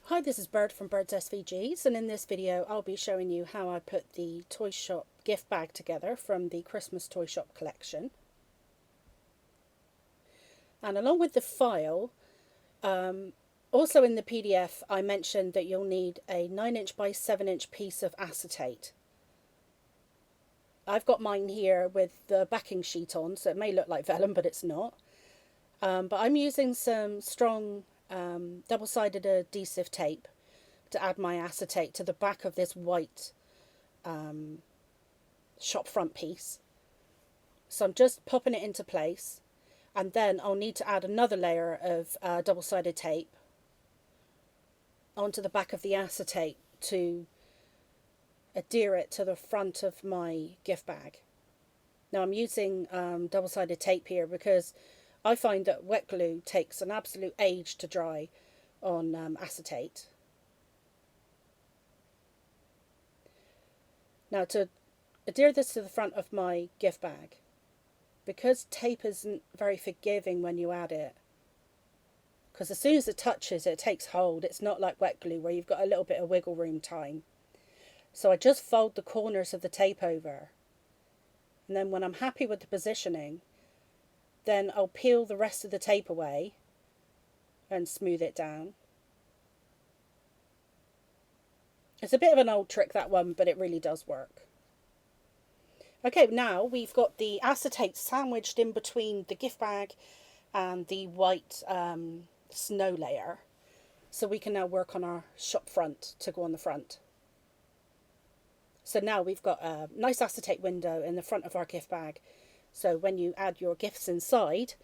Hi, this is Bird from Bird's SVGs, and in this video I'll be showing you how I put the toy shop gift bag together from the Christmas toy shop collection. And along with the file, also in the PDF I mentioned that you'll need a 9" by 7" piece of acetate. I've got mine here with the backing sheet on, so it may look like vellum but it's not. But I'm using some strong double-sided adhesive tape to add my acetate to the back of this white shop front piece. So I'm just popping it into place, and then I'll need to add another layer of double-sided tape onto the back of the acetate to adhere it to the front of my gift bag. Now I'm using double-sided tape here because I find that wet glue takes an absolute age to dry on acetate. Now to adhere this to the front of my gift bag, because tape isn't very forgiving when you add it, because as soon as it touches it takes hold. It's not like wet glue where you've got a little bit of wiggle room time. So I just fold the corners of the tape over, and then when I'm happy with the positioning, then I'll peel the rest of the tape away and smooth it down. It's a bit of an old trick, that one, but it really does work. Okay, now we've got the acetate sandwiched in between the gift bag and the white snow layer. So we can now work on our shop front to go on the front. So now we've got a nice acetate window in the front of our gift bag. So when you add your gifts inside,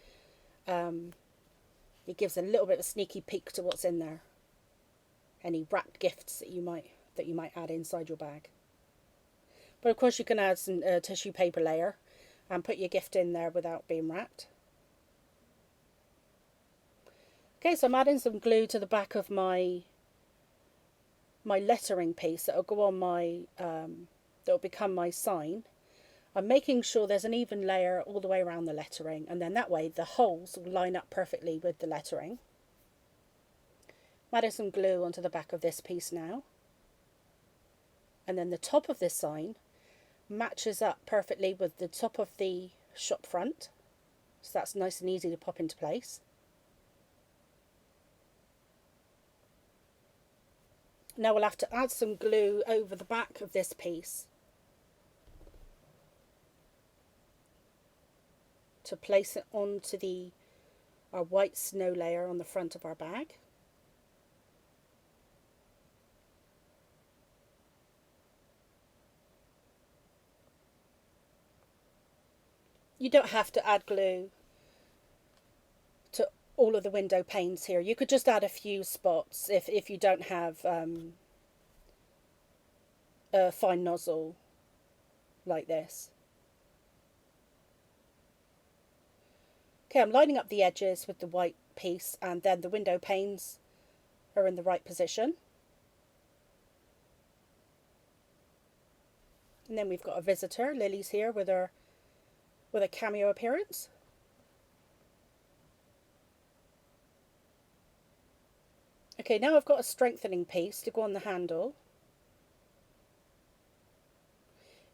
it gives a little bit of a sneaky peek to what's in there. Any wrapped gifts that you might add inside your bag. But of course you can add some tissue paper layer and put your gift in there without being wrapped. Okay, so I'm adding some glue to the back of my lettering piece that'll go on my that'll become my sign. I'm making sure there's an even layer all the way around the lettering, and then that way the holes will line up perfectly with the lettering. I'm adding some glue onto the back of this piece now, and then the top of this sign matches up perfectly with the top of the shop front, so that's nice and easy to pop into place. Now we'll have to add some glue over the back of this piece to place it onto our white snow layer on the front of our bag. You don't have to add glue to all of the window panes here. You could just add a few spots if you don't have a fine nozzle like this. Okay, I'm lining up the edges with the white piece, and then the window panes are in the right position. And then we've got a visitor, Lily's here with a cameo appearance. Okay, now I've got a strengthening piece to go on the handle.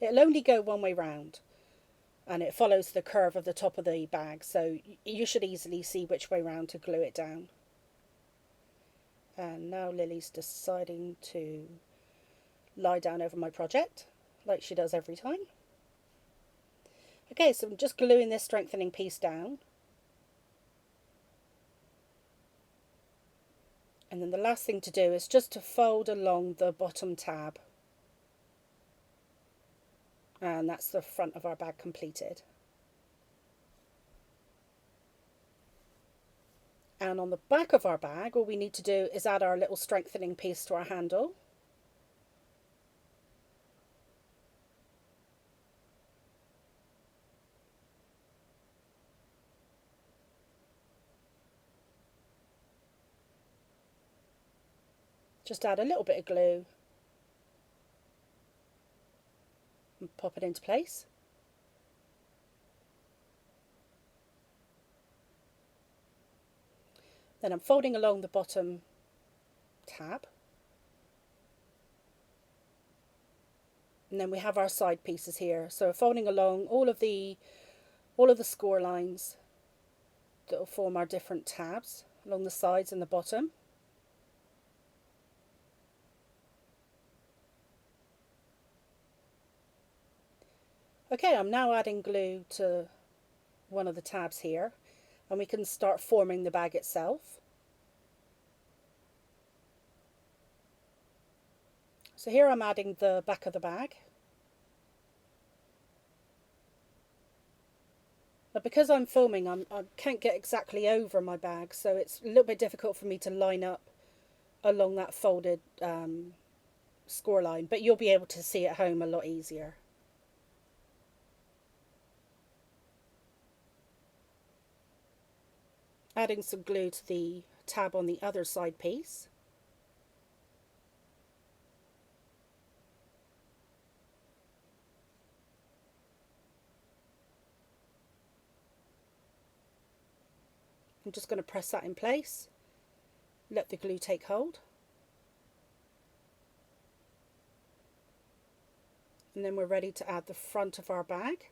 It'll only go one way round, and it follows the curve of the top of the bag, so you should easily see which way round to glue it down. And now Lily's deciding to lie down over my project, like she does every time. Okay, so I'm just gluing this strengthening piece down. And then the last thing to do is just to fold along the bottom tab. And that's the front of our bag completed. And on the back of our bag, all we need to do is add our little strengthening piece to our handle. Just add a little bit of glue and pop it into place. Then I'm folding along the bottom tab. And then we have our side pieces here. So folding along all of the score lines that will form our different tabs along the sides and the bottom. Okay, I'm now adding glue to one of the tabs here, and we can start forming the bag itself. So here I'm adding the back of the bag. But because I'm filming, I can't get exactly over my bag, so it's a little bit difficult for me to line up along that folded score line, but you'll be able to see at home a lot easier. Adding some glue to the tab on the other side piece. I'm just going to press that in place, let the glue take hold, and then we're ready to add the front of our bag.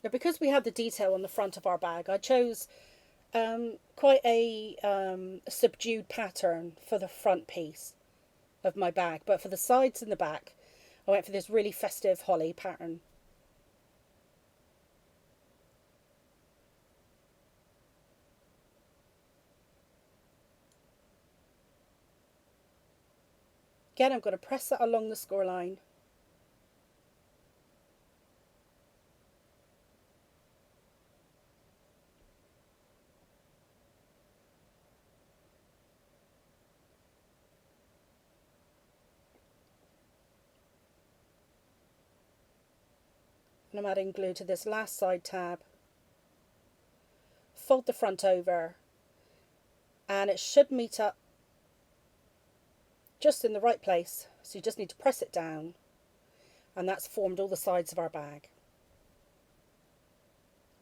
Now, because we have the detail on the front of our bag, I chose quite a subdued pattern for the front piece of my bag, but for the sides and the back I went for this really festive holly pattern. Again, I'm going to press that along the score line. And I'm adding glue to this last side tab. Fold the front over, and it should meet up just in the right place, so you just need to press it down, and that's formed all the sides of our bag.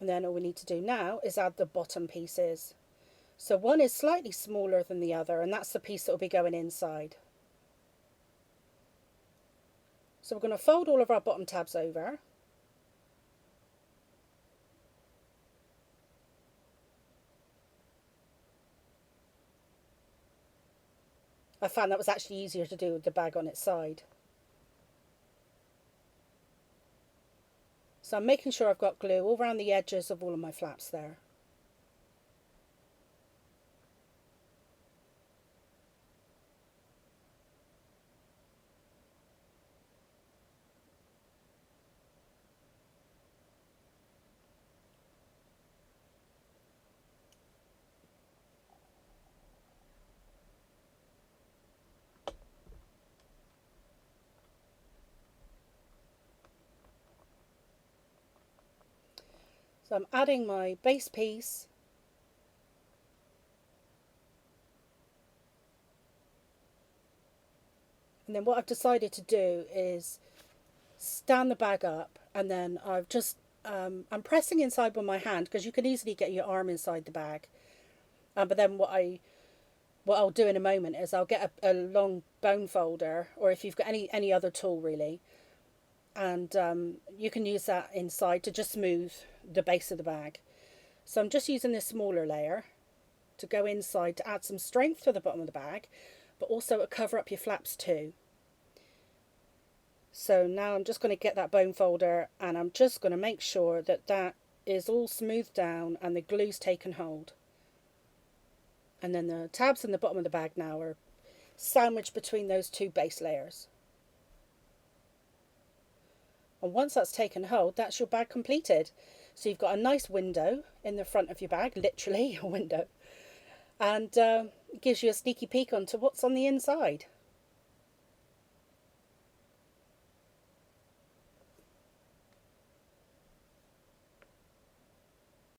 And then all we need to do now is add the bottom pieces. So one is slightly smaller than the other, and that's the piece that will be going inside. So we're going to fold all of our bottom tabs over. I found that was actually easier to do with the bag on its side. So I'm making sure I've got glue all around the edges of all of my flaps there. So I'm adding my base piece, and then what I've decided to do is stand the bag up, and then I've just I'm pressing inside with my hand, because you can easily get your arm inside the bag, but then what I'll do in a moment is I'll get a long bone folder, or if you've got any other tool really, and you can use that inside to just smooth the base of the bag. So I'm just using this smaller layer to go inside to add some strength to the bottom of the bag, but also to cover up your flaps too. So now I'm just going to get that bone folder, and I'm just going to make sure that that is all smoothed down and the glue's taken hold. And then the tabs in the bottom of the bag now are sandwiched between those two base layers. And once that's taken hold, that's your bag completed. So you've got a nice window in the front of your bag, literally a window, and it gives you a sneaky peek onto what's on the inside.